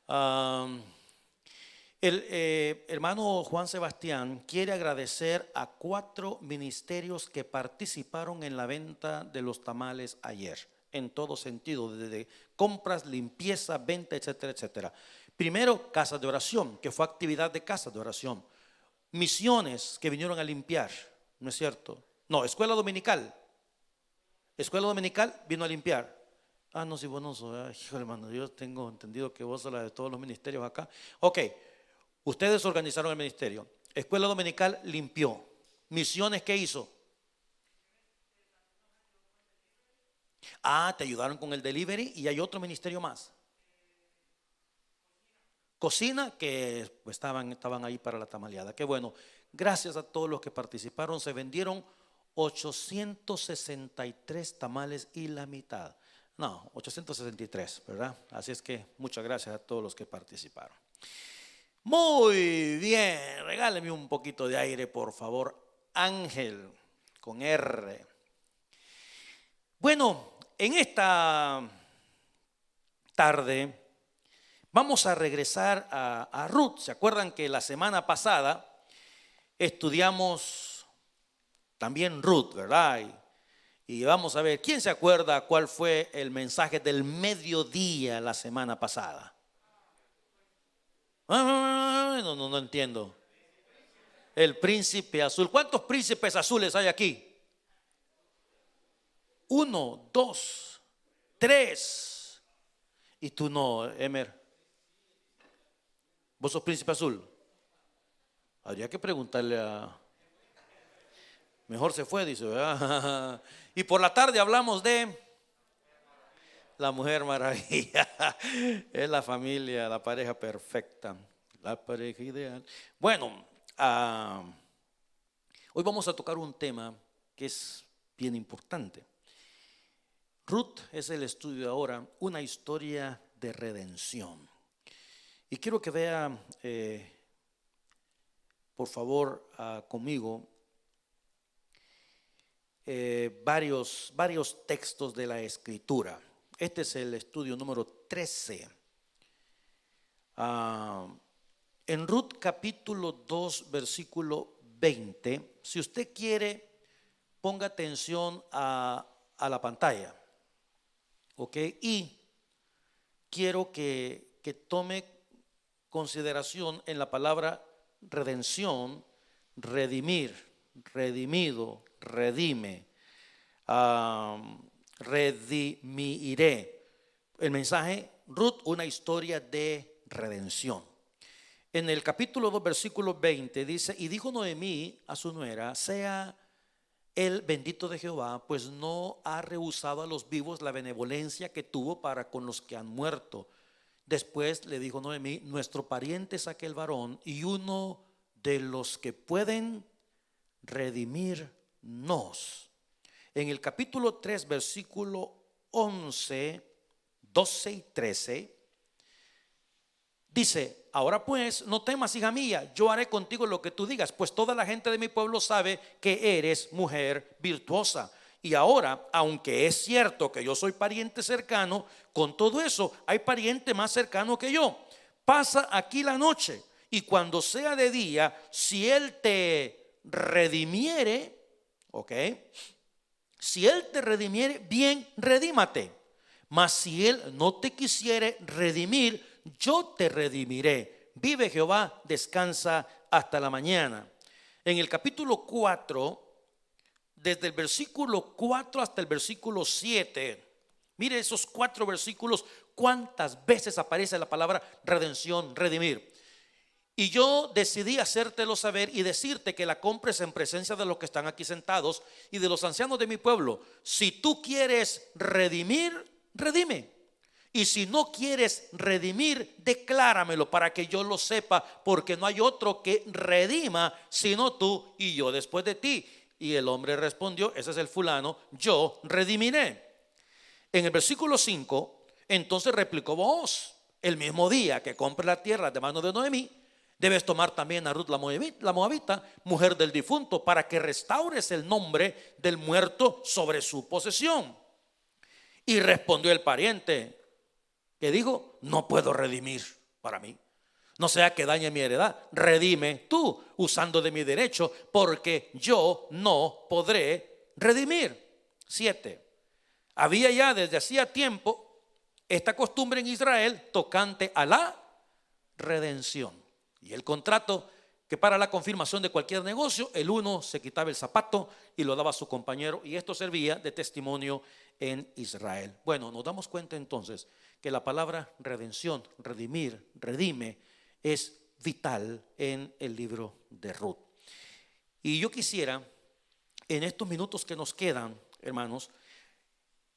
Am, el hermano Juan Sebastián quiere agradecer a 4 ministerios que participaron en la venta de los tamales ayer, en todo sentido, desde compras, limpieza, venta, etcétera, etcétera. Primero, casas de oración, que fue actividad de casas de oración. Misiones que vinieron a limpiar, ¿no es cierto? No, escuela dominical. Escuela dominical vino a limpiar. Ah, no, si vos no sos, hijo hermano, yo tengo entendido que vos sos la de todos los ministerios acá. Ok, ustedes organizaron el ministerio. Escuela dominical limpió. Misiones, ¿qué hizo? Ah, te ayudaron con el delivery y hay otro ministerio más. Cocina, que pues, estaban ahí para la tamaleada. Qué bueno. Gracias a todos los que participaron. Se vendieron 863 tamales y la mitad. No, 863, ¿verdad? Así es que muchas gracias a todos los que participaron. Muy bien, regáleme un poquito de aire, por favor. Ángel, con R. Bueno, en esta tarde vamos a regresar a Ruth. ¿Se acuerdan que la semana pasada estudiamos también Ruth, verdad? Y vamos a ver, ¿quién se acuerda cuál fue el mensaje del mediodía la semana pasada? No entiendo. El príncipe azul. ¿Cuántos príncipes azules hay aquí? 1, 2, 3. Y tú no, Emer. ¿Vos sos príncipe azul? Habría que preguntarle a... Mejor se fue, dice, ¿verdad? Y por la tarde hablamos de la Mujer Maravilla. Es la familia, la pareja perfecta, la pareja ideal. Bueno, hoy vamos a tocar un tema que es bien importante. Ruth es el estudio ahora, una historia de redención. Y quiero que vea, por favor, conmigo, varios textos de la Escritura. Este es el estudio número 13. En Ruth capítulo 2, versículo 20. Si usted quiere, ponga atención a la pantalla. ¿Ok? Y quiero que tome consideración en la palabra redención, redimir, redimido, redime, redimiré. El mensaje, Ruth, una historia de redención. En el capítulo 2, versículo 20 dice: y dijo Noemí a su nuera: sea el bendito de Jehová, pues no ha rehusado a los vivos la benevolencia que tuvo para con los que han muerto. Después le dijo Noemí: nuestro pariente es aquel varón y uno de los que pueden redimirnos. En el capítulo 3, versículo 11, 12 y 13 dice: ahora pues no temas, hija mía, yo haré contigo lo que tú digas, pues toda la gente de mi pueblo sabe que eres mujer virtuosa. Y ahora, aunque es cierto que yo soy pariente cercano, con todo eso hay pariente más cercano que yo. Pasa aquí la noche, y cuando sea de día, si él te redimiere, ok, si él te redimiere, bien, redímate. Mas si él no te quisiere redimir, yo te redimiré. Vive Jehová, descansa hasta la mañana. En el capítulo 4, desde el versículo 4 hasta el versículo 7, mire esos 4 versículos, cuántas veces aparece la palabra redención, redimir. Y yo decidí hacértelo saber y decirte que la compres en presencia de los que están aquí sentados y de los ancianos de mi pueblo. Si tú quieres redimir, redime. Y si no quieres redimir, decláramelo para que yo lo sepa, porque no hay otro que redima sino tú y yo después de ti. Y el hombre respondió: ese es el fulano, yo redimiré. En el versículo 5, entonces replicó Booz: el mismo día que compre la tierra de mano de Noemí, debes tomar también a Ruth la moabita, mujer del difunto, para que restaures el nombre del muerto sobre su posesión. Y respondió el pariente, que dijo: no puedo redimir. para mí. No sea que dañe mi heredad. Redime tú usando de mi derecho, porque yo no podré redimir. 7. Había ya desde hacía tiempo esta costumbre en Israel tocante a la redención. Y el contrato que para la confirmación de cualquier negocio, el uno se quitaba el zapato y lo daba a su compañero, y esto servía de testimonio en Israel. Bueno, nos damos cuenta entonces que la palabra redención, redimir, redime, es vital en el libro de Ruth. Y yo quisiera, en estos minutos que nos quedan, hermanos,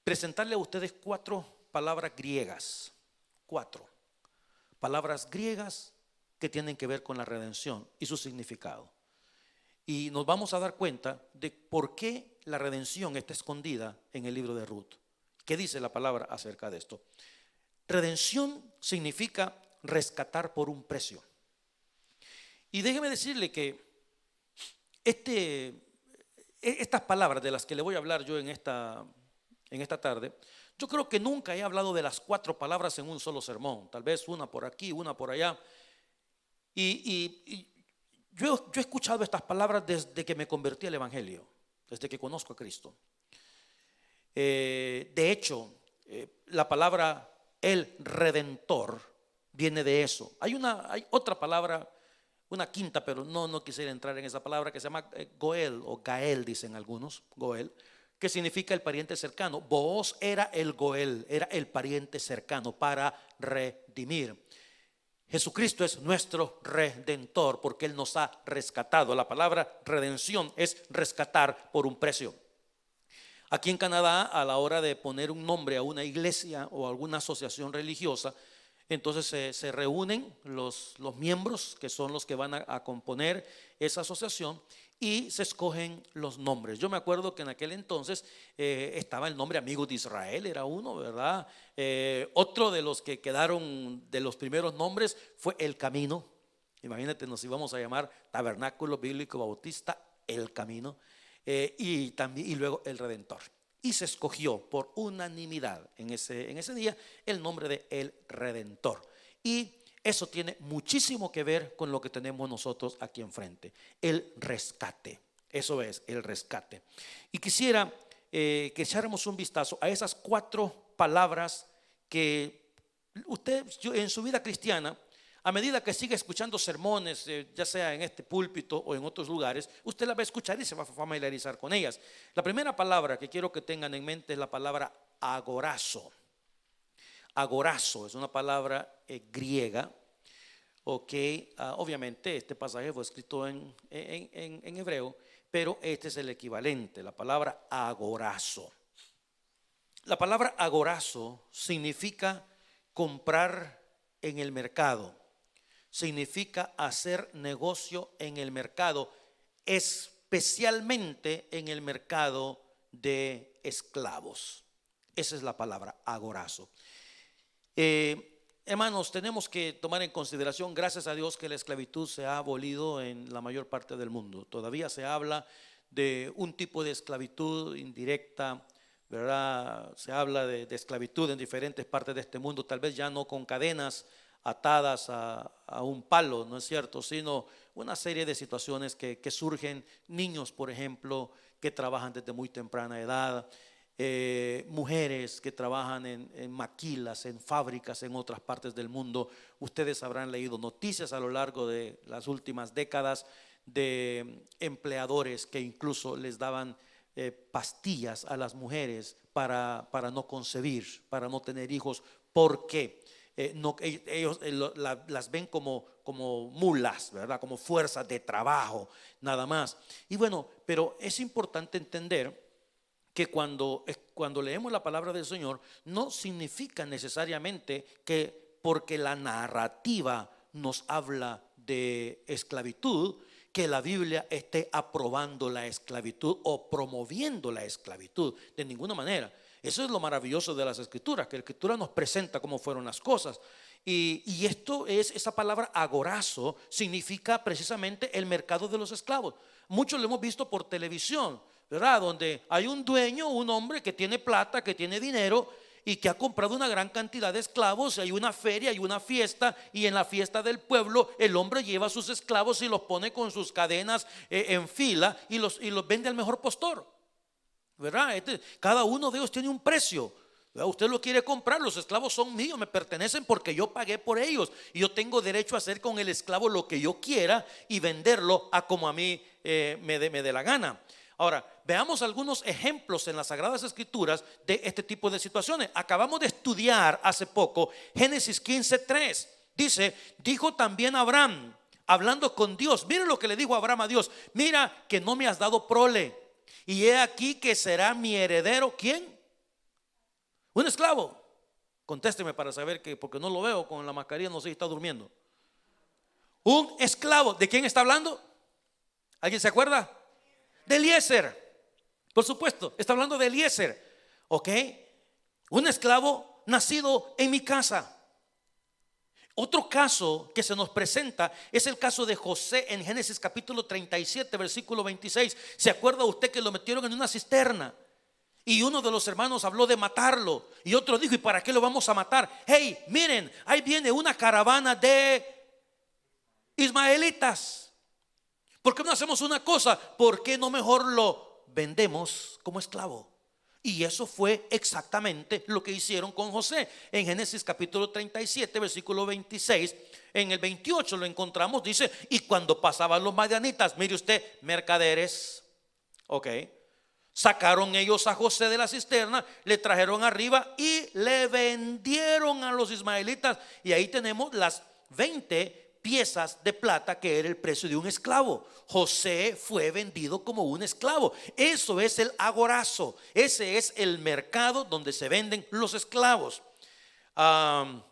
presentarle a ustedes 4 palabras griegas. 4 palabras griegas que tienen que ver con la redención y su significado. Y nos vamos a dar cuenta de por qué la redención está escondida en el libro de Ruth. ¿Qué dice la palabra acerca de esto? Redención significa rescatar por un precio. Y déjeme decirle que estas palabras de las que le voy a hablar yo en esta tarde, yo creo que nunca he hablado de las 4 palabras en un solo sermón. Tal vez una por aquí, una por allá. Y yo he escuchado estas palabras desde que me convertí al Evangelio, desde que conozco a Cristo. De hecho, la palabra el Redentor viene de eso. Hay otra palabra, una quinta, pero no quisiera entrar en esa palabra, que se llama Goel o Gael, dicen algunos, Goel, que significa el pariente cercano. Booz era el Goel, era el pariente cercano para redimir. Jesucristo es nuestro redentor porque Él nos ha rescatado. La palabra redención es rescatar por un precio. Aquí en Canadá, a la hora de poner un nombre a una iglesia o a alguna asociación religiosa, entonces se reúnen los miembros, que son los que van a componer esa asociación, y se escogen los nombres. Yo me acuerdo que en aquel entonces estaba el nombre Amigos de Israel, era uno, ¿verdad? Otro de los que quedaron de los primeros nombres fue El Camino. Imagínate, nos íbamos a llamar Tabernáculo Bíblico Bautista El Camino, y luego El Redentor. Y se escogió por unanimidad en ese día el nombre de El Redentor. Y eso tiene muchísimo que ver con lo que tenemos nosotros aquí enfrente, el rescate. Eso es el rescate. Y quisiera que echáramos un vistazo a esas 4 palabras que usted en su vida cristiana, a medida que siga escuchando sermones, ya sea en este púlpito o en otros lugares, usted las va a escuchar y se va a familiarizar con ellas. La primera palabra que quiero que tengan en mente es la palabra agorazo. Agorazo es una palabra griega. Ok, obviamente este pasaje fue escrito en hebreo, pero este es el equivalente, la palabra agorazo. La palabra agorazo significa comprar en el mercado, significa hacer negocio en el mercado, especialmente en el mercado de esclavos. Esa es la palabra agorazo. Hermanos, tenemos que tomar en consideración, gracias a Dios, que la esclavitud se ha abolido en la mayor parte del mundo. Todavía se habla de un tipo de esclavitud indirecta, ¿verdad? Se habla de esclavitud en diferentes partes de este mundo, tal vez ya no con cadenas atadas a un palo, ¿no es cierto? Sino una serie de situaciones que surgen. Niños, por ejemplo, que trabajan desde muy temprana edad. Mujeres que trabajan en maquilas, en fábricas en otras partes del mundo. Ustedes habrán leído noticias a lo largo de las últimas décadas de empleadores que incluso les daban pastillas a las mujeres para no concebir, para no tener hijos, porque ellos las ven como mulas, ¿verdad? Como fuerzas de trabajo, nada más. Y bueno, pero es importante entender que cuando leemos la palabra del Señor, no significa necesariamente que porque la narrativa nos habla de esclavitud, que la Biblia esté aprobando la esclavitud o promoviendo la esclavitud, de ninguna manera. Eso es lo maravilloso de las Escrituras, que la Escritura nos presenta cómo fueron las cosas. Y esa palabra agorazo significa precisamente el mercado de los esclavos. Muchos lo hemos visto por televisión, ¿verdad? Donde hay un dueño, un hombre que tiene plata, que tiene dinero, y que ha comprado una gran cantidad de esclavos. Y hay una feria, hay una fiesta, y en la fiesta del pueblo el hombre lleva a sus esclavos y los pone con sus cadenas en fila y los vende al mejor postor, ¿verdad? Cada uno de ellos tiene un precio. Usted lo quiere comprar, los esclavos son míos, me pertenecen porque yo pagué por ellos y yo tengo derecho a hacer con el esclavo lo que yo quiera y venderlo a como a mí me dé la gana. Ahora, veamos algunos ejemplos en las Sagradas Escrituras de este tipo de situaciones. Acabamos de estudiar hace poco Génesis 15:3. Dice, dijo también Abraham, hablando con Dios, mire lo que le dijo Abraham a Dios: mira que no me has dado prole, y he aquí que será mi heredero. ¿Quién? Un esclavo. Contésteme para saber que, porque no lo veo con la mascarilla, no sé si está durmiendo. Un esclavo. ¿De quién está hablando? ¿Alguien se acuerda? De Eliezer. Por supuesto, está hablando de Eliezer. ¿Ok? Un esclavo nacido en mi casa. Otro caso que se nos presenta es el caso de José en Génesis capítulo 37, versículo 26. ¿Se acuerda usted que lo metieron en una cisterna? Y uno de los hermanos habló de matarlo, y otro dijo: ¿y para qué lo vamos a matar? Hey, miren, ahí viene una caravana de ismaelitas. ¿Por qué no hacemos una cosa? ¿Por qué no mejor lo vendemos como esclavo? Y eso fue exactamente lo que hicieron con José. En Génesis capítulo 37, versículo 26, en el 28 lo encontramos. Dice: y cuando pasaban los madianitas, mire usted, mercaderes, ok, sacaron ellos a José de la cisterna, le trajeron arriba y le vendieron a los ismaelitas. Y ahí tenemos las 20 piezas de plata que era el precio de un esclavo. José fue vendido como un esclavo. Eso es el agorazo. Ese es el mercado donde se venden los esclavos. Ahora,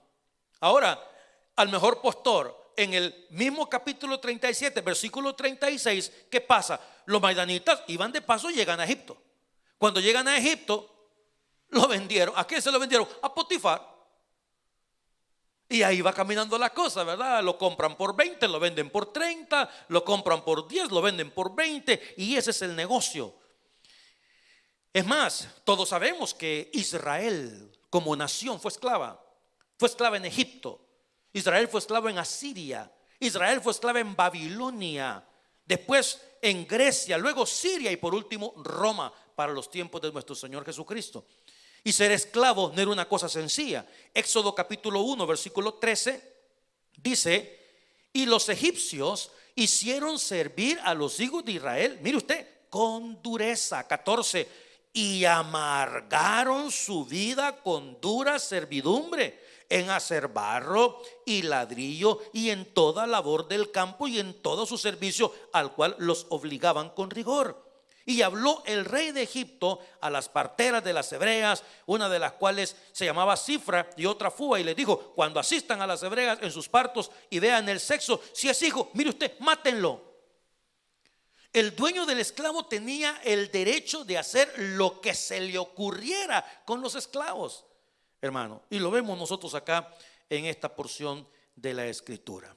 al mejor postor, en el mismo capítulo 37, versículo 36, ¿qué pasa? Los madianitas iban de paso y llegan a Egipto. Cuando llegan a Egipto, lo vendieron. ¿A quién se lo vendieron? A Potifar. Y ahí va caminando la cosa, ¿verdad? Lo compran por 20, lo venden por 30, lo compran por 10, lo venden por 20, y ese es el negocio. Es más, todos sabemos que Israel como nación fue esclava en Egipto. Israel fue esclavo en Asiria. Israel fue esclava en Babilonia. Después en Grecia, luego Siria y por último Roma para los tiempos de nuestro Señor Jesucristo. Y ser esclavo no era una cosa sencilla. Éxodo capítulo 1 versículo 13 dice: y los egipcios hicieron servir a los hijos de Israel, mire usted, con dureza. 14, y amargaron su vida con dura servidumbre en hacer barro y ladrillo y en toda labor del campo y en todo su servicio, al cual los obligaban con rigor. Y habló el rey de Egipto a las parteras de las hebreas, una de las cuales se llamaba Cifra y otra Fua, y les dijo: cuando asistan a las hebreas en sus partos y vean el sexo, si es hijo, mire usted, mátenlo. El dueño del esclavo tenía el derecho de hacer lo que se le ocurriera con los esclavos, hermano. Y lo vemos nosotros acá en esta porción de la escritura.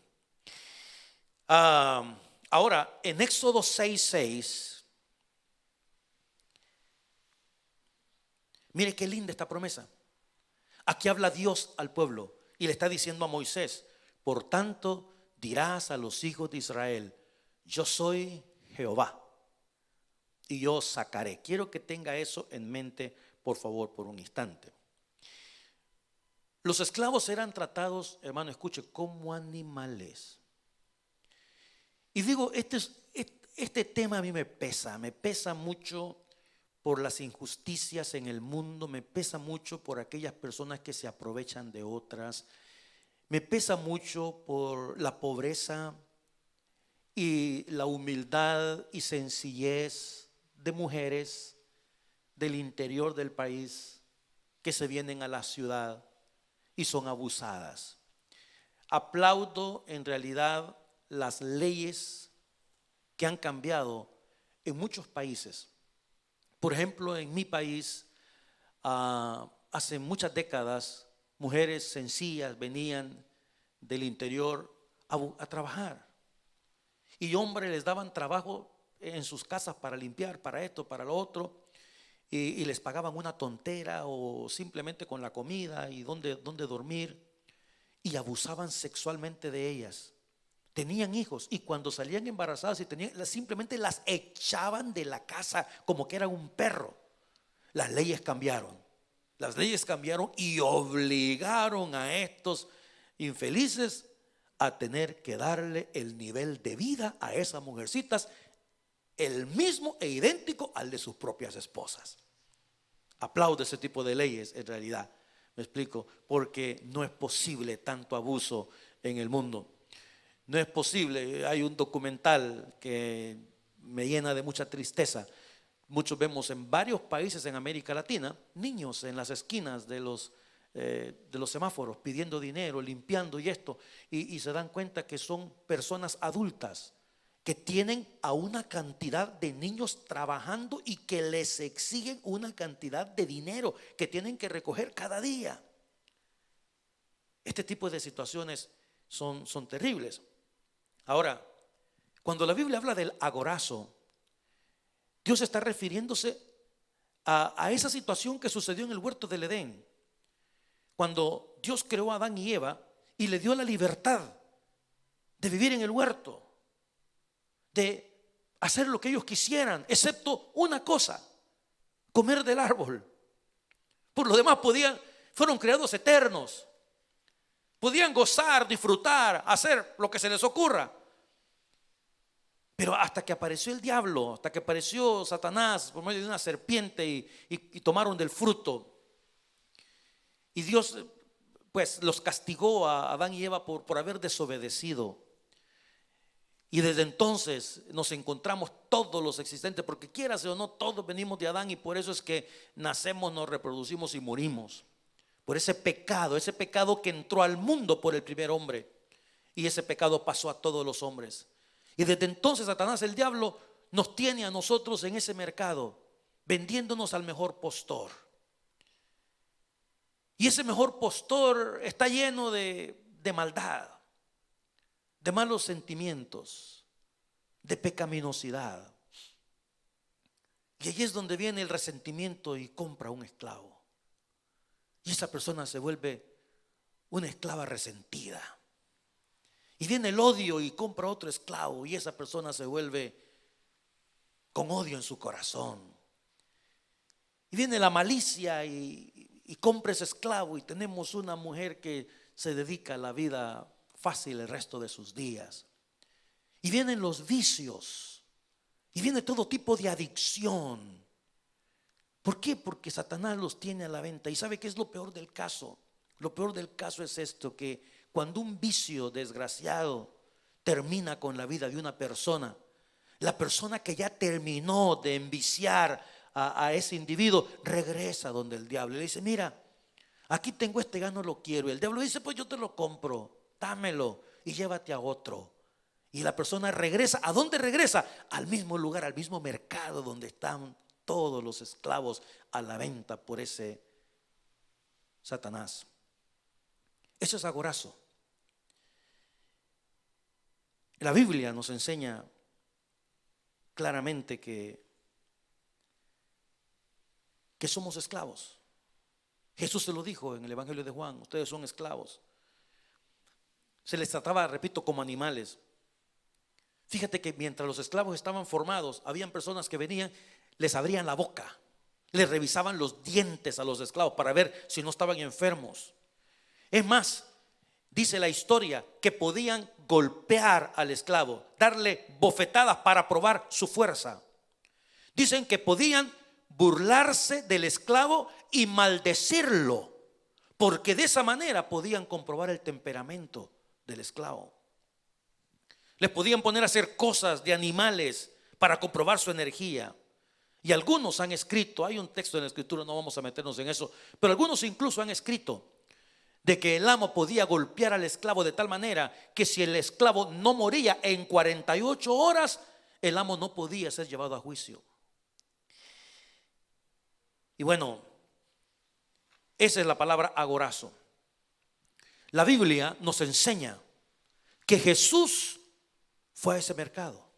Ahora, en Éxodo 6:6, mire qué linda esta promesa. Aquí habla Dios al pueblo y le está diciendo a Moisés: por tanto dirás a los hijos de Israel: yo soy Jehová y yo os sacaré. Quiero que tenga eso en mente, por favor, por un instante. Los esclavos eran tratados, hermano, escuche, como animales. Y digo, este tema a mí me pesa mucho por las injusticias en el mundo, me pesa mucho por aquellas personas que se aprovechan de otras, me pesa mucho por la pobreza y la humildad y sencillez de mujeres del interior del país que se vienen a la ciudad y son abusadas. Aplaudo en realidad las leyes que han cambiado en muchos países. Por ejemplo, en mi país, hace muchas décadas, mujeres sencillas venían del interior a trabajar, y hombres les daban trabajo en sus casas para limpiar, para esto, para lo otro, y les pagaban una tontera o simplemente con la comida y dónde dormir, y abusaban sexualmente de ellas. Tenían hijos y cuando salían embarazadas y simplemente las echaban de la casa como que eran un perro. Las leyes cambiaron. Las leyes cambiaron y obligaron a estos infelices a tener que darle el nivel de vida a esas mujercitas, el mismo e idéntico al de sus propias esposas. Aplaudo ese tipo de leyes en realidad. Me explico, porque no es posible tanto abuso en el mundo. No es posible. Hay un documental que me llena de mucha tristeza. Muchos vemos en varios países en América Latina niños en las esquinas de los semáforos pidiendo dinero, limpiando y esto, y se dan cuenta que son personas adultas que tienen a una cantidad de niños trabajando y que les exigen una cantidad de dinero que tienen que recoger cada día. Este tipo de situaciones son terribles. Ahora, cuando la Biblia habla del agorazo, Dios está refiriéndose a esa situación que sucedió en el huerto del Edén, cuando Dios creó a Adán y Eva y le dio la libertad de vivir en el huerto, de hacer lo que ellos quisieran, excepto una cosa: comer del árbol. Por lo demás fueron creados eternos, podían gozar, disfrutar, hacer lo que se les ocurra. Pero hasta que apareció el diablo, hasta que apareció Satanás por medio de una serpiente y tomaron del fruto, y Dios pues los castigó a Adán y Eva por haber desobedecido. Y desde entonces nos encontramos todos los existentes, porque quieras o no, todos venimos de Adán, y por eso es que nacemos, nos reproducimos y morimos. Por ese pecado que entró al mundo por el primer hombre, y ese pecado pasó a todos los hombres. Y desde entonces Satanás, el diablo, nos tiene a nosotros en ese mercado, vendiéndonos al mejor postor. Y ese mejor postor está lleno de maldad, de malos sentimientos, de pecaminosidad. Y allí es donde viene el resentimiento y compra un esclavo. Y esa persona se vuelve una esclava resentida. Y viene el odio y compra otro esclavo, y esa persona se vuelve con odio en su corazón. Y viene la malicia y compra ese esclavo, y tenemos una mujer que se dedica a la vida fácil el resto de sus días. Y vienen los vicios, y viene todo tipo de adicción. ¿Por qué? Porque Satanás los tiene a la venta. ¿Y sabe qué es lo peor del caso? Lo peor del caso es esto: que cuando un vicio desgraciado termina con la vida de una persona, la persona que ya terminó de enviciar a ese individuo regresa donde el diablo y le dice: mira, aquí tengo este, ya no lo quiero. Y el diablo dice: pues yo te lo compro, dámelo y llévate a otro. Y la persona regresa. ¿A dónde regresa? Al mismo lugar, al mismo mercado donde están todos los esclavos a la venta por ese Satanás. Eso es agorazo. La Biblia nos enseña claramente que somos esclavos. Jesús se lo dijo en el Evangelio de Juan: ustedes son esclavos. Se les trataba, repito, como animales. Fíjate que mientras los esclavos estaban formados, habían personas que venían, les abrían la boca, les revisaban los dientes a los esclavos para ver si no estaban enfermos. Es más, dice la historia que podían golpear al esclavo, darle bofetadas para probar su fuerza. Dicen que podían burlarse del esclavo y maldecirlo, porque de esa manera podían comprobar el temperamento del esclavo. Les podían poner a hacer cosas de animales para comprobar su energía. Y algunos han escrito, hay un texto en la escritura, no vamos a meternos en eso, pero algunos incluso han escrito de que el amo podía golpear al esclavo de tal manera que si el esclavo no moría en 48 horas, el amo no podía ser llevado a juicio. Y bueno, esa es la palabra agorazo. La Biblia nos enseña que Jesús fue a ese mercado.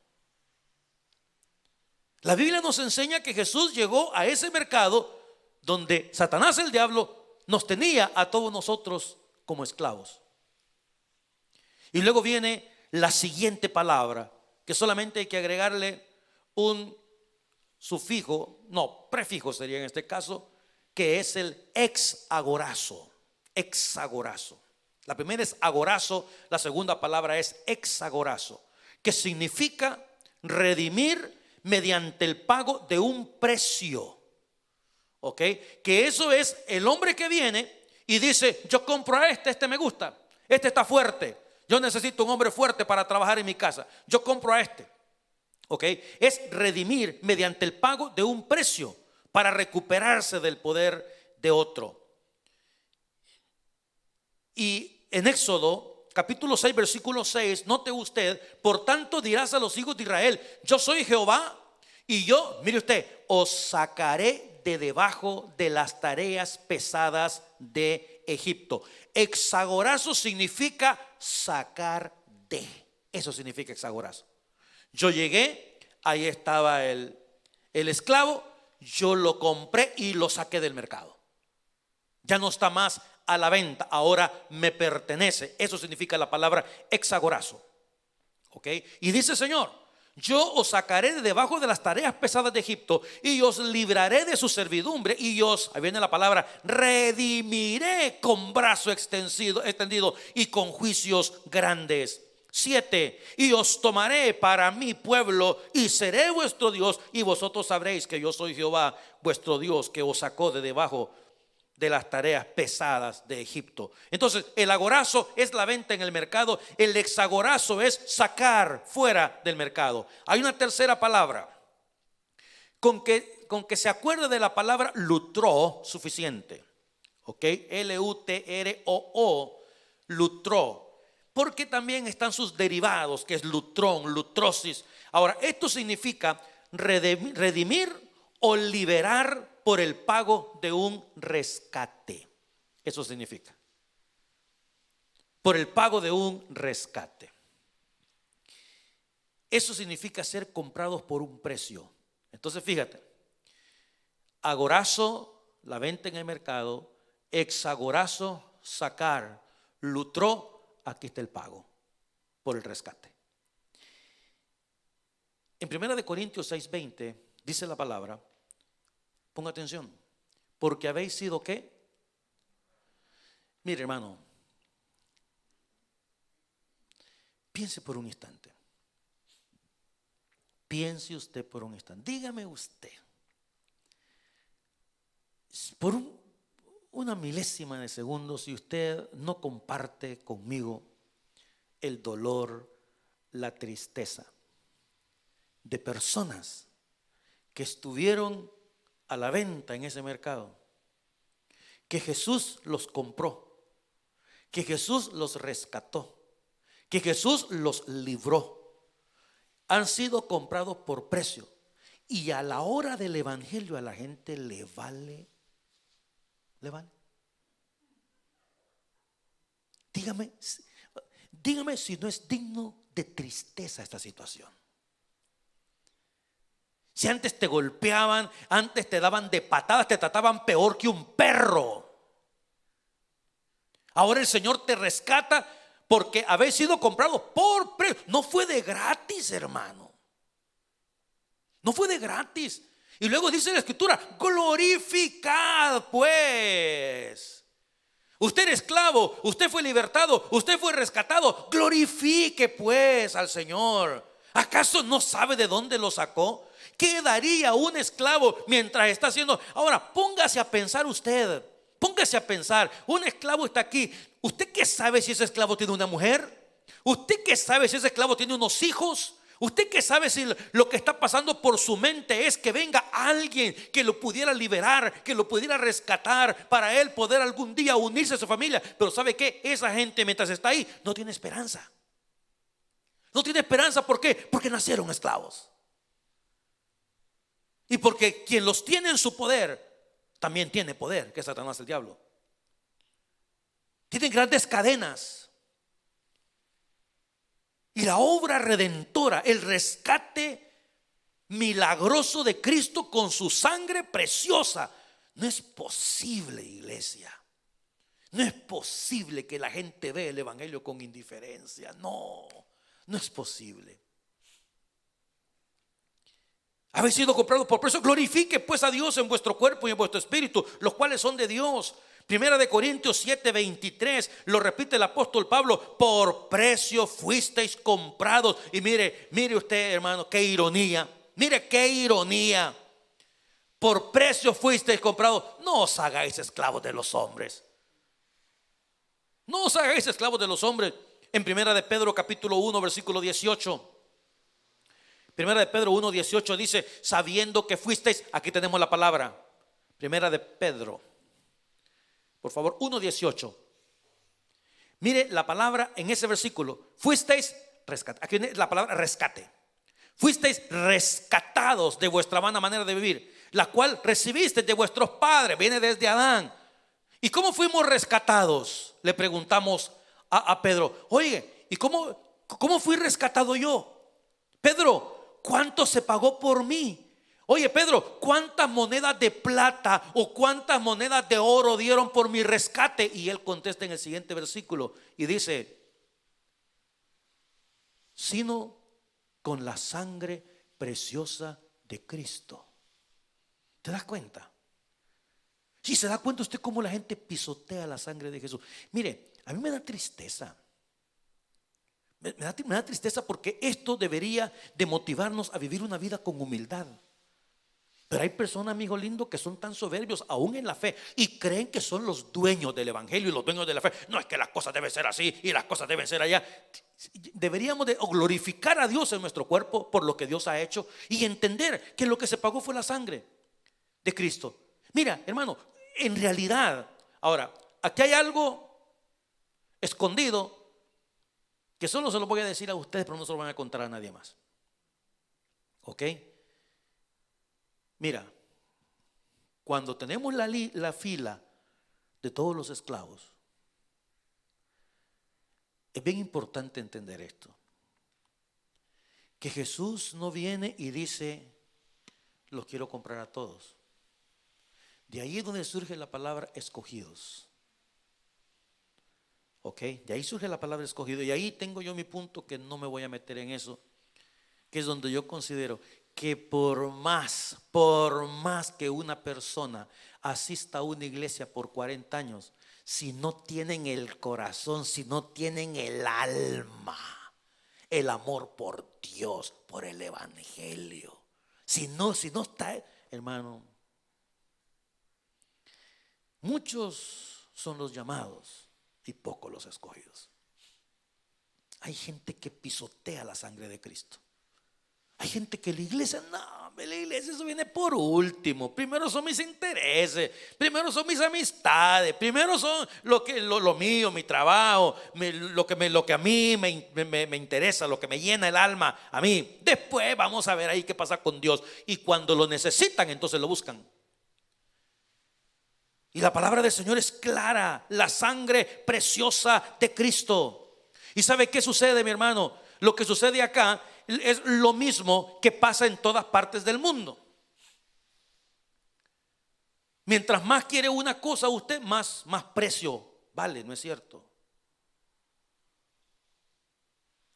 La Biblia nos enseña que Jesús llegó a ese mercado donde Satanás, el diablo, nos tenía a todos nosotros como esclavos. Y luego viene la siguiente palabra, que solamente hay que agregarle un sufijo, no, prefijo sería en este caso, que es el exagorazo. Exagorazo. La primera es agorazo, la segunda palabra es exagorazo, que significa redimir mediante el pago de un precio. ¿Ok? Que eso es el hombre que viene y dice: yo compro a este me gusta, este está fuerte, yo necesito un hombre fuerte para trabajar en mi casa, yo compro a este. ¿Ok? Es redimir mediante el pago de un precio para recuperarse del poder de otro. Y en Éxodo capítulo 6 versículo 6, note usted: por tanto dirás a los hijos de Israel, yo soy Jehová, y yo, mire usted, os sacaré de debajo de las tareas pesadas de Egipto. Exagorazo significa sacar de. Eso significa exagorazo. Yo llegué, ahí estaba el esclavo, yo lo compré y lo saqué del mercado. Ya no está más a la venta, ahora me pertenece. Eso significa la palabra exagorazo. ¿Ok? Y dice el Señor: yo os sacaré de debajo de las tareas pesadas de Egipto y os libraré de su servidumbre y os, ahí viene la palabra, redimiré con brazo extendido y con juicios grandes. 7, y os tomaré para mi pueblo y seré vuestro Dios, y vosotros sabréis que yo soy Jehová vuestro Dios, que os sacó de debajo de las tareas pesadas de Egipto. Entonces, el agorazo es la venta en el mercado, el exagorazo es sacar fuera del mercado. Hay una tercera palabra, con que se acuerde de la palabra lutró, suficiente. ¿Ok? L-U-T-R-O-O, lutró. Porque también están sus derivados, que es lutrón, lutrosis. Ahora, esto significa redimir o liberar por el pago de un rescate. Eso significa, por el pago de un rescate. Eso significa ser comprados por un precio. Entonces fíjate: agorazo, la venta en el mercado; exagorazo, sacar; lutró, aquí está el pago por el rescate. En 1 Corintios 6:20 dice la palabra, ponga atención: porque habéis sido ¿qué? Mire, hermano, piense por un instante. Piense usted por un instante. Dígame usted, por una milésima de segundo, si usted no comparte conmigo el dolor, la tristeza de personas que estuvieron a la venta en ese mercado, que Jesús los compró, que Jesús los rescató, que Jesús los libró. Han sido comprados por precio, y a la hora del evangelio a la gente le vale. Dígame si no es digno de tristeza esta situación. Si antes te golpeaban, antes te daban de patadas, te trataban peor que un perro, ahora el Señor te rescata porque habéis sido comprados por precio. No fue de gratis, hermano. No fue de gratis. Y luego dice la Escritura: glorificad pues. Usted era esclavo, usted fue libertado, usted fue rescatado. Glorifique pues al Señor. ¿Acaso no sabe de dónde lo sacó? ¿Qué daría un esclavo mientras está haciendo? Ahora póngase a pensar usted. Póngase a pensar, un esclavo está aquí. ¿Usted qué sabe si ese esclavo tiene una mujer? ¿Usted qué sabe si ese esclavo tiene unos hijos? ¿Usted qué sabe si lo que está pasando por su mente es que venga alguien que lo pudiera liberar, que lo pudiera rescatar, para él poder algún día unirse a su familia? Pero ¿sabe qué? Esa gente, mientras está ahí, no tiene esperanza. No tiene esperanza. ¿Por qué? Porque nacieron esclavos. Y porque quien los tiene en su poder también tiene poder, que es Satanás, el diablo. Tienen grandes cadenas. Y la obra redentora, el rescate, milagroso de Cristo con su sangre preciosa. No es posible, iglesia. No es posible que la gente vea el evangelio con indiferencia. No, no es posible. Habéis sido comprados por precio. Glorifique pues a Dios en vuestro cuerpo y en vuestro espíritu, los cuales son de Dios. Primera de Corintios 7:23, lo repite el apóstol Pablo: por precio fuisteis comprados. Y mire usted, hermano, qué ironía. Mire qué ironía. Por precio fuisteis comprados. No os hagáis esclavos de los hombres. No os hagáis esclavos de los hombres. En Primera de Pedro capítulo 1 versículo 18. Primera de Pedro 1:18 dice: sabiendo que fuisteis. Aquí tenemos la palabra. Primera de Pedro, por favor, 1:18. Mire la palabra en ese versículo. Fuisteis rescatados. Aquí viene la palabra rescate. Fuisteis rescatados de vuestra vana manera de vivir, la cual recibisteis de vuestros padres. Viene desde Adán. ¿Y cómo fuimos rescatados? Le preguntamos a Pedro. Oye, ¿y cómo fui rescatado yo? Pedro, ¿cuánto se pagó por mí? Oye, Pedro, ¿cuántas monedas de plata o cuántas monedas de oro dieron por mi rescate? Y él contesta en el siguiente versículo y dice: sino con la sangre preciosa de Cristo. ¿Te das cuenta? Si se da cuenta usted cómo la gente pisotea la sangre de Jesús. Mire, a mí me da tristeza. Me da tristeza porque esto debería de motivarnos a vivir una vida con humildad. Pero hay personas, amigo lindo, que son tan soberbios aún en la fe y creen que son los dueños del evangelio y los dueños de la fe. No, es que las cosas deben ser así y las cosas deben ser allá. Deberíamos de glorificar a Dios en nuestro cuerpo por lo que Dios ha hecho y entender que lo que se pagó fue la sangre de Cristo. Mira, hermano, en realidad, ahora, aquí hay algo escondido que solo se lo voy a decir a ustedes, pero no se lo van a contar a nadie más. ¿Ok? Mira, cuando tenemos la fila de todos los esclavos, es bien importante entender esto: que Jesús no viene y dice: los quiero comprar a todos. De ahí es donde surge la palabra escogidos. Ok, de ahí surge la palabra escogido. Y ahí tengo yo mi punto, que no me voy a meter en eso, que es donde yo considero que por más que una persona asista a una iglesia por 40 años, si no tienen el corazón, si no tienen el alma, el amor por Dios, por el evangelio, si no está, hermano, muchos son los llamados y pocos los escogidos. Hay gente que pisotea la sangre de Cristo. Hay gente que la iglesia eso viene por último. Primero son mis intereses, primero son mis amistades, primero son lo mío, mi trabajo, lo que a mí me interesa, lo que me llena el alma a mí. Después vamos a ver ahí qué pasa con Dios. Y cuando lo necesitan, entonces lo buscan. Y la palabra del Señor es clara: la sangre preciosa de Cristo. ¿Y sabe qué sucede, mi hermano? Lo que sucede acá es lo mismo que pasa en todas partes del mundo. Mientras más quiere una cosa usted, más precio vale, ¿no es cierto?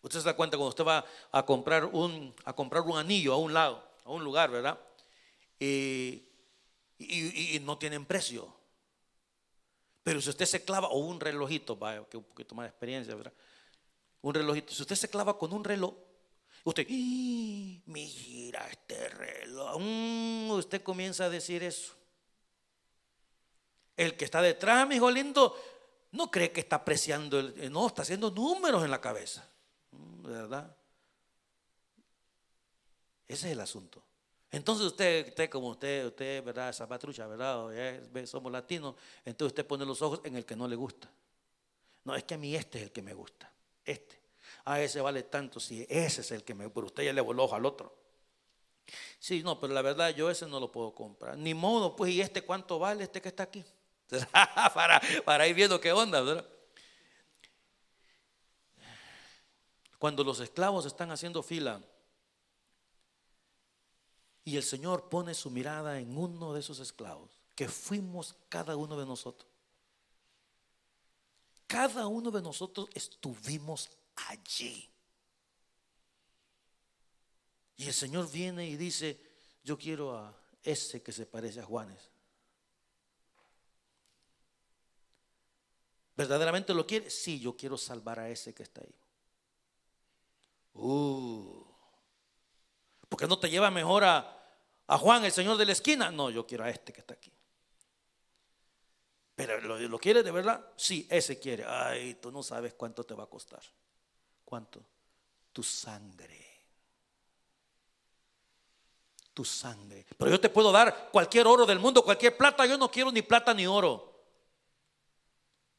Usted se da cuenta cuando usted va a comprar un anillo a un lugar, ¿verdad? Y no tienen precio. Pero si usted se clava, o un relojito, vaya, que un poquito más de experiencia, ¿verdad? Un relojito, si usted se clava con un reloj, usted, mira este reloj, usted comienza a decir eso. El que está detrás, mi hijo lindo, no cree que está apreciando, no, está haciendo números en la cabeza, ¿verdad? Ese es el asunto. Entonces usted como usted, ¿verdad? Esa patrucha, ¿verdad? Somos latinos. Entonces usted pone los ojos en el que no le gusta. No, es que a mí este es el que me gusta. Ese vale tanto. Sí, ese es el que me gusta. Pero usted ya le voló ojo al otro. Sí, no, pero la verdad yo ese no lo puedo comprar. Ni modo, pues, ¿y cuánto vale que está aquí? para ir viendo qué onda, ¿verdad? Cuando los esclavos están haciendo fila Y el Señor pone su mirada en uno de esos esclavos, que fuimos cada uno de nosotros. Cada uno de nosotros estuvimos allí. Y el Señor viene y dice: yo quiero a ese que se parece a Juanes. ¿Verdaderamente lo quiere? Sí, yo quiero salvar a ese que está ahí. ¿Por qué no te lleva mejor a Juan, el señor de la esquina? No, yo quiero a este que está aquí. ¿Pero lo quiere de verdad? Sí, ese quiere. Ay, tú no sabes cuánto te va a costar. ¿Cuánto? Tu sangre. Tu sangre. Pero yo te puedo dar cualquier oro del mundo, cualquier plata. Yo no quiero ni plata ni oro.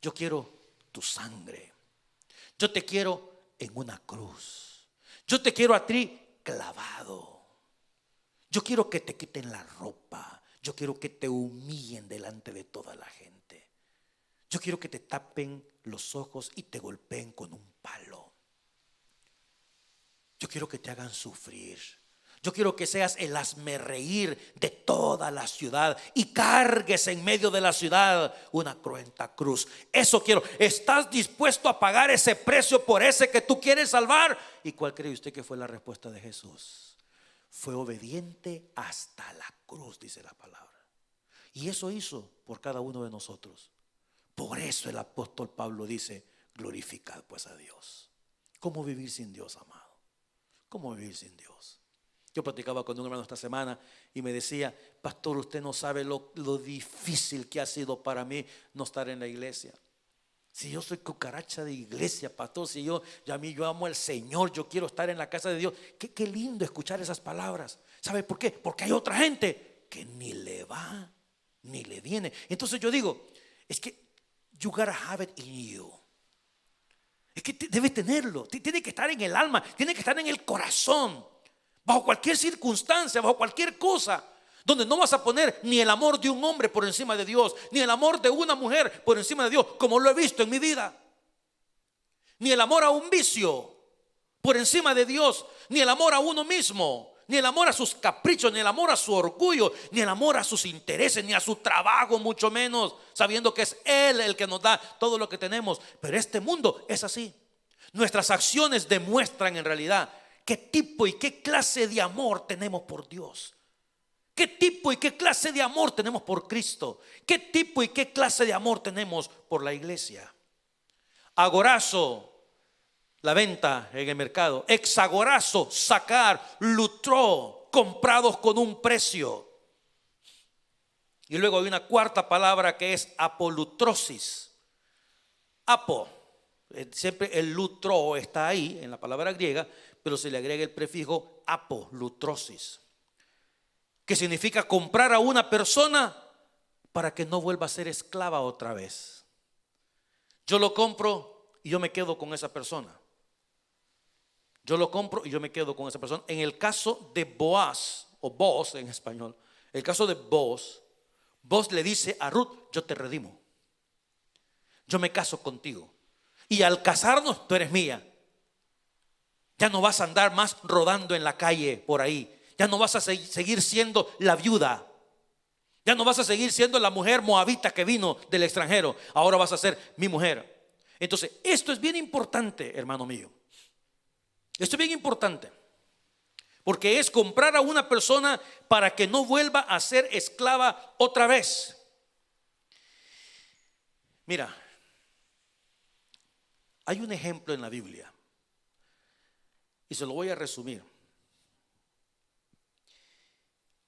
Yo quiero tu sangre. Yo te quiero en una cruz. Yo te quiero a ti clavado. Yo quiero que te quiten la ropa. Yo quiero que te humillen delante de toda la gente. Yo quiero que te tapen los ojos y te golpeen con un palo. Yo quiero que te hagan sufrir. Yo quiero que seas el hazmerreír de toda la ciudad y cargues en medio de la ciudad una cruenta cruz. Eso quiero. ¿Estás dispuesto a pagar ese precio por ese que tú quieres salvar? ¿Y cuál cree usted que fue la respuesta de Jesús? Fue obediente hasta la cruz, dice la palabra. Y eso hizo por cada uno de nosotros. Por eso el apóstol Pablo dice: glorificad pues a Dios. ¿Cómo vivir sin Dios, amado? ¿Cómo vivir sin Dios? Yo platicaba con un hermano esta semana y me decía: pastor, usted no sabe lo difícil que ha sido para mí no estar en la iglesia. Si yo soy cucaracha de iglesia, pastor, si yo amo al Señor, yo quiero estar en la casa de Dios. Qué lindo escuchar esas palabras. ¿Sabe por qué? Porque hay otra gente que ni le va ni le viene. Entonces yo digo, es que you gotta have it in you. Es que debes tenerlo, tiene que estar en el alma, tiene que estar en el corazón. Bajo cualquier circunstancia, bajo cualquier cosa, donde no vas a poner ni el amor de un hombre por encima de Dios, ni el amor de una mujer por encima de Dios, como lo he visto en mi vida. Ni el amor a un vicio por encima de Dios, ni el amor a uno mismo, ni el amor a sus caprichos, ni el amor a su orgullo, ni el amor a sus intereses, ni a su trabajo, mucho menos, sabiendo que es Él el que nos da todo lo que tenemos. Pero este mundo es así. Nuestras acciones demuestran en realidad qué tipo y qué clase de amor tenemos por Dios. ¿Qué tipo y qué clase de amor tenemos por Cristo? ¿Qué tipo y qué clase de amor tenemos por la iglesia? Agorazo, la venta en el mercado. Hexagorazo, sacar. Lutró, comprados con un precio. Y luego hay una cuarta palabra que es apolutrosis. Apo, siempre el lutro está ahí en la palabra griega, pero se le agrega el prefijo apolutrosis, que significa comprar a una persona para que no vuelva a ser esclava otra vez. Yo lo compro y yo me quedo con esa persona. Yo lo compro y yo me quedo con esa persona. En el caso de Boaz, o Boaz en español, el caso de Boaz, Boaz le dice a Ruth: yo te redimo, yo me caso contigo, y al casarnos tú eres mía. Ya no vas a andar más rodando en la calle por ahí. Ya no vas a seguir siendo la viuda. Ya no vas a seguir siendo la mujer moabita que vino del extranjero. Ahora vas a ser mi mujer. Entonces, esto es bien importante, hermano mío. Esto es bien importante, porque es comprar a una persona para que no vuelva a ser esclava otra vez. Mira, hay un ejemplo en la Biblia y se lo voy a resumir.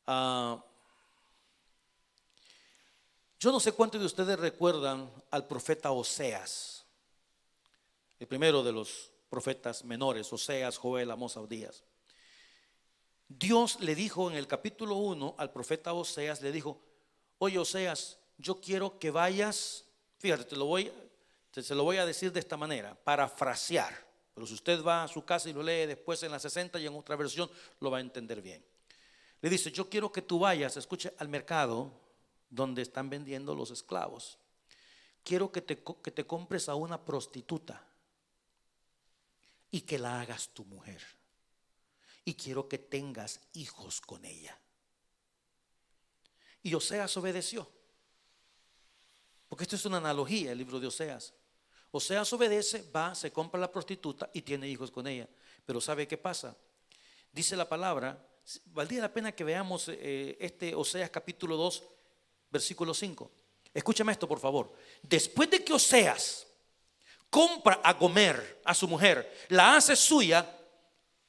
Yo no sé cuántos de ustedes recuerdan al profeta Oseas, el primero de los profetas menores: Oseas, Joel, Amós, Abdías. Dios le dijo en el capítulo 1 al profeta Oseas, le dijo: oye, Oseas, yo quiero que vayas. Fíjate, se lo voy a decir de esta manera, parafrasear, pero si usted va a su casa y lo lee después en la 60 y en otra versión, lo va a entender bien. Le dice: yo quiero que tú vayas, escuche, al mercado donde están vendiendo los esclavos. Quiero que te compres a una prostituta y que la hagas tu mujer, y quiero que tengas hijos con ella. Y Oseas obedeció. Porque esto es una analogía, el libro de Oseas. Oseas obedece, va, se compra la prostituta y tiene hijos con ella. Pero ¿sabe qué pasa? Dice la palabra, valdría la pena que veamos Oseas capítulo 2, versículo 5. Escúchame esto, por favor. Después de que Oseas compra a Gomer, a su mujer, la hace suya,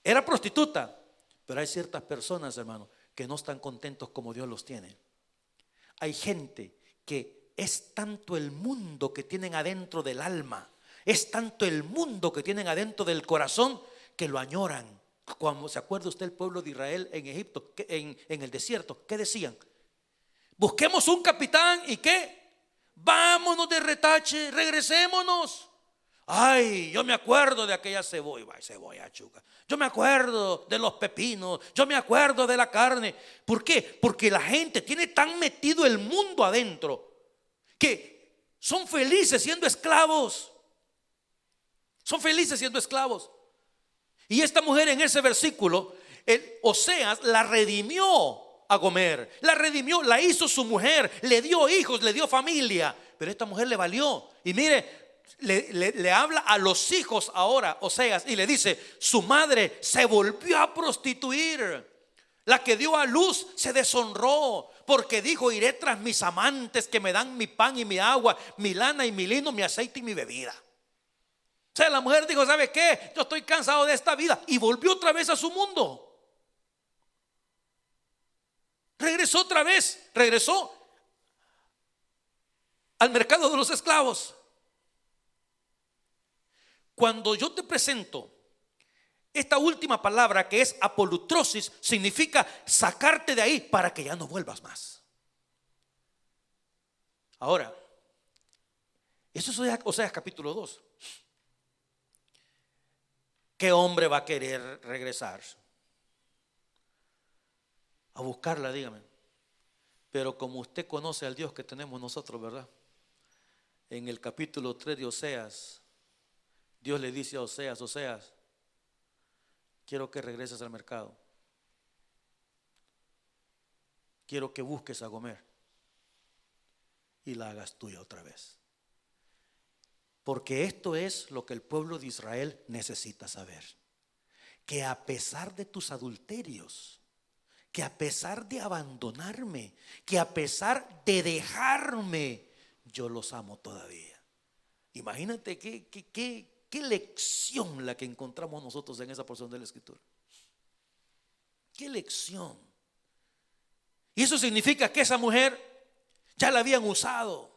era prostituta. Pero hay ciertas personas, hermano, que no están contentos como Dios los tiene. Hay gente que es tanto el mundo que tienen adentro del alma, es tanto el mundo que tienen adentro del corazón, que lo añoran. Cuando se acuerda usted el pueblo de Israel en Egipto, en el desierto, ¿qué decían? Busquemos un capitán y ¿qué? Vámonos de retache, regresémonos. Ay, yo me acuerdo de aquella cebolla chuca. Yo me acuerdo de los pepinos. Yo me acuerdo de la carne. ¿Por qué? Porque la gente tiene tan metido el mundo adentro que son felices siendo esclavos. Son felices siendo esclavos. Y esta mujer en ese versículo, Oseas la redimió a Gomer. La redimió, la hizo su mujer. Le dio hijos, le dio familia. Pero esta mujer le valió. Y mire, le habla a los hijos ahora, Oseas, y le dice: su madre se volvió a prostituir. La que dio a luz se deshonró, porque dijo: iré tras mis amantes que me dan mi pan y mi agua, mi lana y mi lino, mi aceite y mi bebida. O sea, la mujer dijo: ¿sabe qué? Yo estoy cansado de esta vida. Y volvió otra vez a su mundo. Regresó otra vez. Regresó al mercado de los esclavos. Cuando yo te presento esta última palabra, que es apolutrosis, significa sacarte de ahí para que ya no vuelvas más. Ahora, eso es Oseas capítulo 2. ¿Qué hombre va a querer regresar a buscarla? Dígame. Pero como usted conoce al Dios que tenemos nosotros, ¿verdad? En el capítulo 3 de Oseas, Dios le dice a Oseas: Oseas, quiero que regreses al mercado. Quiero que busques a Gomer y la hagas tuya otra vez. Porque esto es lo que el pueblo de Israel necesita saber: que a pesar de tus adulterios, que a pesar de abandonarme, que a pesar de dejarme, yo los amo todavía. Imagínate qué lección la que encontramos nosotros en esa porción de la Escritura. Qué lección. Y eso significa que esa mujer ya la habían usado.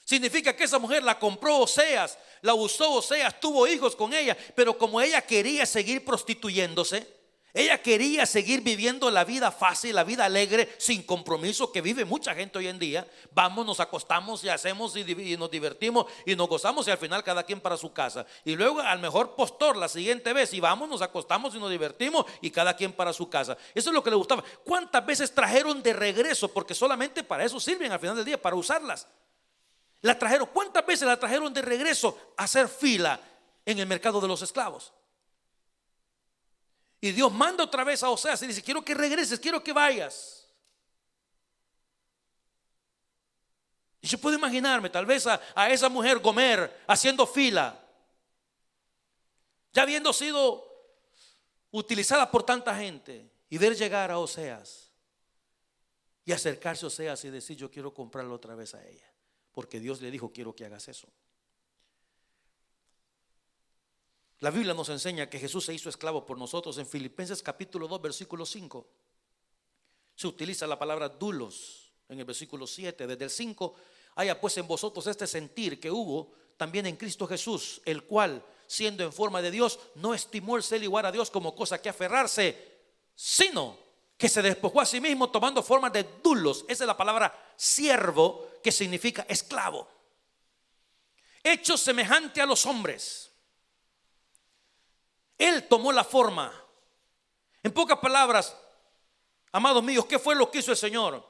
Significa que esa mujer la compró Oseas, la usó Oseas, tuvo hijos con ella. Pero como ella quería seguir prostituyéndose, ella quería seguir viviendo la vida fácil, la vida alegre, sin compromiso, que vive mucha gente hoy en día. Vamos, nos acostamos y hacemos y nos divertimos y nos gozamos, y al final cada quien para su casa. Y luego al mejor postor la siguiente vez, y vamos, nos acostamos y nos divertimos y cada quien para su casa. Eso es lo que le gustaba. ¿Cuántas veces trajeron de regreso? Porque solamente para eso sirven al final del día, para usarlas. La trajeron, ¿cuántas veces la trajeron de regreso a hacer fila en el mercado de los esclavos? Y Dios manda otra vez a Oseas y dice: quiero que regreses, quiero que vayas. Y yo puedo imaginarme tal vez a esa mujer Gomer haciendo fila, ya habiendo sido utilizada por tanta gente, y ver llegar a Oseas y acercarse a Oseas y decir: yo quiero comprarla otra vez a ella, porque Dios le dijo: quiero que hagas eso. La Biblia nos enseña que Jesús se hizo esclavo por nosotros. En Filipenses capítulo 2 versículo 5 se utiliza la palabra doulos. En el versículo 7, desde el 5: haya pues en vosotros este sentir que hubo también en Cristo Jesús, el cual, siendo en forma de Dios, no estimó el ser igual a Dios como cosa que aferrarse, sino que se despojó a sí mismo, tomando forma de doulos. Esa es la palabra siervo, que significa esclavo. Hecho semejante a los hombres, Él tomó la forma. En pocas palabras, amados míos, ¿qué fue lo que hizo el Señor?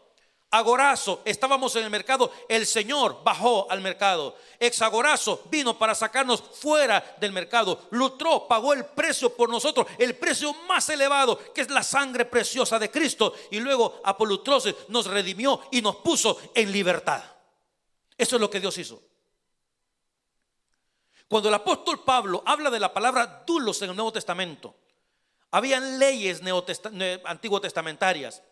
Agorazo, estábamos en el mercado, el Señor bajó al mercado. Exagorazo vino para sacarnos fuera del mercado. Lutro pagó el precio por nosotros, el precio más elevado, que es la sangre preciosa de Cristo. Y luego Apolutrose nos redimió y nos puso en libertad. Eso es lo que Dios hizo. Cuando el apóstol Pablo habla de la palabra dulos en el Nuevo Testamento, habían leyes antiguo testamentarias.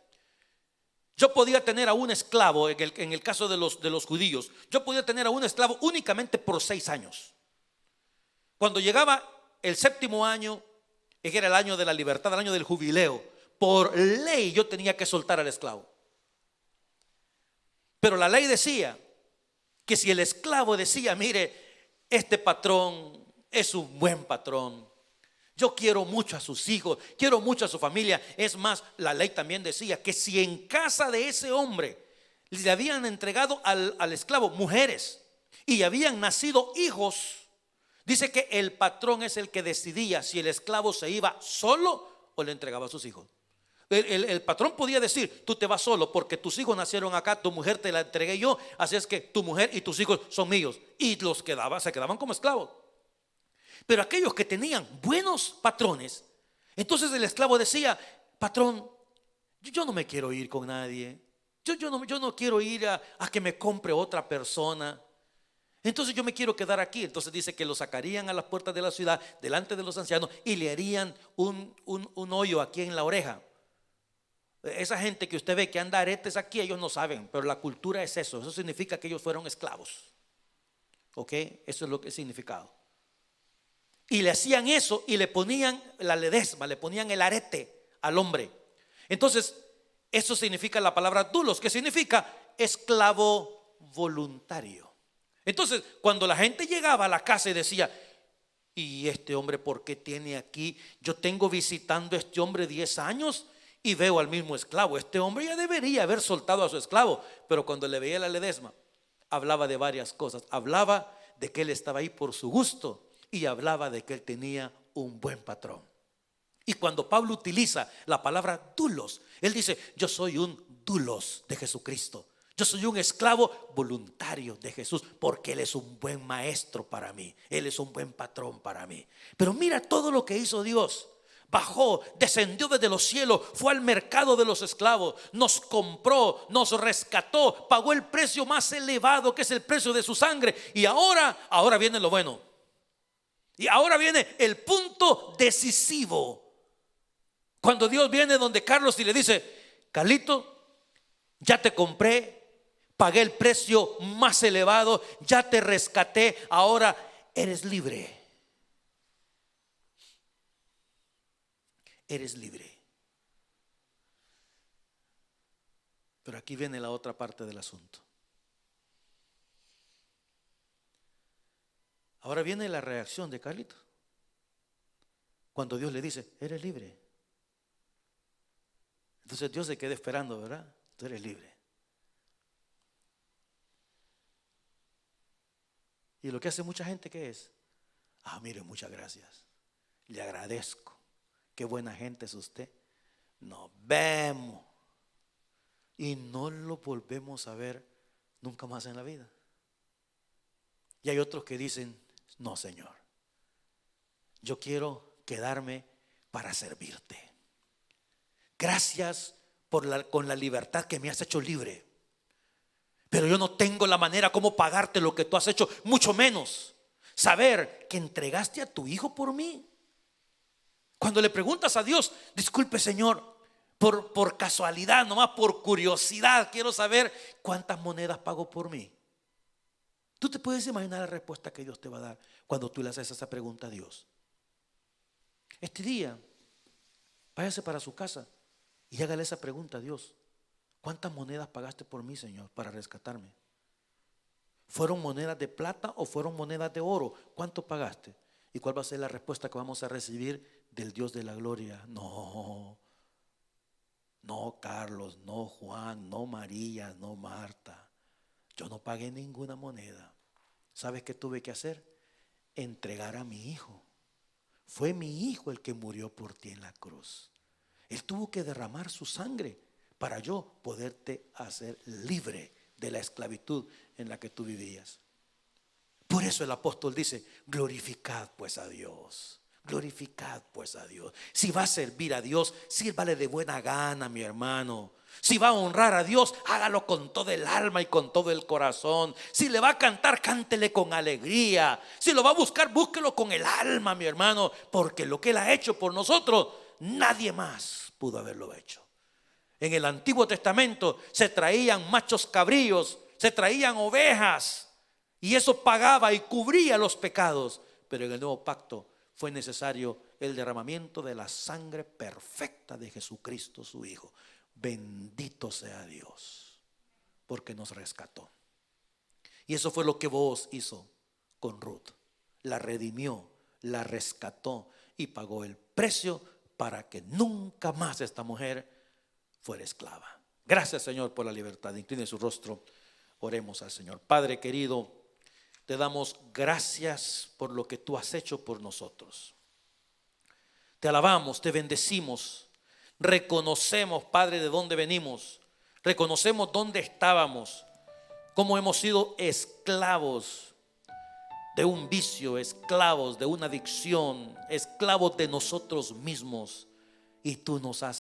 Yo podía tener a un esclavo, en el caso de los judíos, yo podía tener a un esclavo únicamente por 6 años. Cuando llegaba el 7º año, que era el año de la libertad, el año del jubileo, por ley yo tenía que soltar al esclavo. Pero la ley decía que si el esclavo decía, mire, este patrón es un buen patrón, yo quiero mucho a sus hijos, quiero mucho a su familia. Es más, la ley también decía que si en casa de ese hombre le habían entregado al esclavo mujeres y habían nacido hijos, dice que el patrón es el que decidía si el esclavo se iba solo o le entregaba a sus hijos. El patrón podía decir, tú te vas solo porque tus hijos nacieron acá, tu mujer te la entregué yo, así es que tu mujer y tus hijos son míos. Y se quedaban como esclavos. Pero aquellos que tenían buenos patrones, entonces el esclavo decía, patrón, yo no me quiero ir con nadie, yo no quiero ir a que me compre otra persona, entonces yo me quiero quedar aquí. Entonces dice que lo sacarían a las puertas de la ciudad, delante de los ancianos, y le harían un hoyo aquí en la oreja. Esa gente que usted ve que anda aretes aquí, ellos no saben, pero la cultura es eso. Eso significa que ellos fueron esclavos. ¿Ok? Eso es lo que es significado. Y le hacían eso y le ponían la ledesma, le ponían el arete al hombre. Entonces, eso significa la palabra dulos, que significa esclavo voluntario. Entonces, cuando la gente llegaba a la casa y decía, ¿y este hombre por qué tiene aquí? Yo tengo visitando a este hombre 10 años y veo al mismo esclavo. Este hombre ya debería haber soltado a su esclavo. Pero cuando le veía la ledesma, hablaba de varias cosas. Hablaba de que él estaba ahí por su gusto. Y hablaba de que él tenía un buen patrón. Y cuando Pablo utiliza la palabra dulos, él dice, yo soy un dulos de Jesucristo. Yo soy un esclavo voluntario de Jesús, porque Él es un buen maestro para mí. Él es un buen patrón para mí. Pero mira todo lo que hizo Dios. Bajó, descendió desde los cielos, fue al mercado de los esclavos, nos compró, nos rescató, pagó el precio más elevado, que es el precio de su sangre. Y ahora viene lo bueno. Y ahora viene el punto decisivo. Cuando Dios viene donde Carlos y le dice, Carlito, ya te compré, pagué el precio más elevado, ya te rescaté, ahora eres libre. Eres libre. Pero aquí viene la otra parte del asunto. Ahora viene la reacción de Carlito. Cuando Dios le dice, eres libre. Entonces Dios se queda esperando, ¿verdad? Tú eres libre. Y lo que hace mucha gente, ¿qué es? Mire, muchas gracias. Le agradezco. Qué buena gente es usted. Nos vemos. Y no lo volvemos a ver nunca más en la vida. Y hay otros que dicen, no, Señor, yo quiero quedarme para servirte. Gracias con la libertad que me has hecho libre. Pero yo no tengo la manera como pagarte lo que tú has hecho, mucho menos saber que entregaste a tu hijo por mí. Cuando le preguntas a Dios, disculpe, Señor, por casualidad, nomás por curiosidad, quiero saber cuántas monedas pagó por mí. Tú te puedes imaginar la respuesta que Dios te va a dar cuando tú le haces esa pregunta a Dios. Este día, váyase para su casa y hágale esa pregunta a Dios. ¿Cuántas monedas pagaste por mí, Señor, para rescatarme? ¿Fueron monedas de plata o fueron monedas de oro? ¿Cuánto pagaste? ¿Y cuál va a ser la respuesta que vamos a recibir del Dios de la gloria? No, Carlos, no Juan, no María, no Marta. Yo no pagué ninguna moneda. ¿Sabes qué tuve que hacer? Entregar a mi hijo. Fue mi hijo el que murió por ti en la cruz. Él tuvo que derramar su sangre para yo poderte hacer libre de la esclavitud en la que tú vivías. Por eso el apóstol dice: glorificad pues a Dios. Glorificad pues a Dios. Si va a servir a Dios, sírvale de buena gana, mi hermano. Si va a honrar a Dios, hágalo con todo el alma y con todo el corazón. Si le va a cantar, cántele con alegría. Si lo va a buscar, búsquelo con el alma, mi hermano, porque lo que Él ha hecho por nosotros, nadie más pudo haberlo hecho. En el Antiguo Testamento se traían machos cabríos, se traían ovejas, y eso pagaba y cubría los pecados. Pero en el nuevo pacto fue necesario el derramamiento de la sangre perfecta de Jesucristo, su Hijo. Bendito sea Dios, porque nos rescató. Y eso fue lo que Booz hizo con Ruth. La redimió, la rescató y pagó el precio para que nunca más esta mujer fuera esclava. Gracias, Señor, por la libertad. Incline su rostro, oremos al Señor. Padre querido, te damos gracias por lo que tú has hecho por nosotros. Te alabamos, te bendecimos. Reconocemos, Padre, de dónde venimos. Reconocemos dónde estábamos, cómo hemos sido esclavos de un vicio, esclavos de una adicción, esclavos de nosotros mismos. Y tú nos has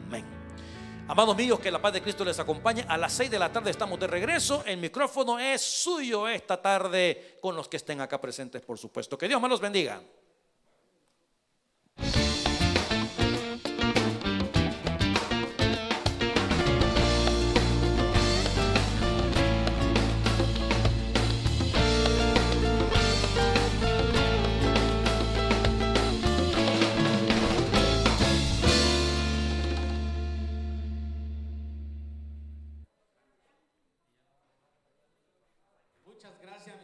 amén. Amados míos, que la paz de Cristo les acompañe. A las 6 de la tarde estamos de regreso. El micrófono es suyo esta tarde, con los que estén acá presentes, por supuesto. Que Dios me los bendiga. Muchas gracias.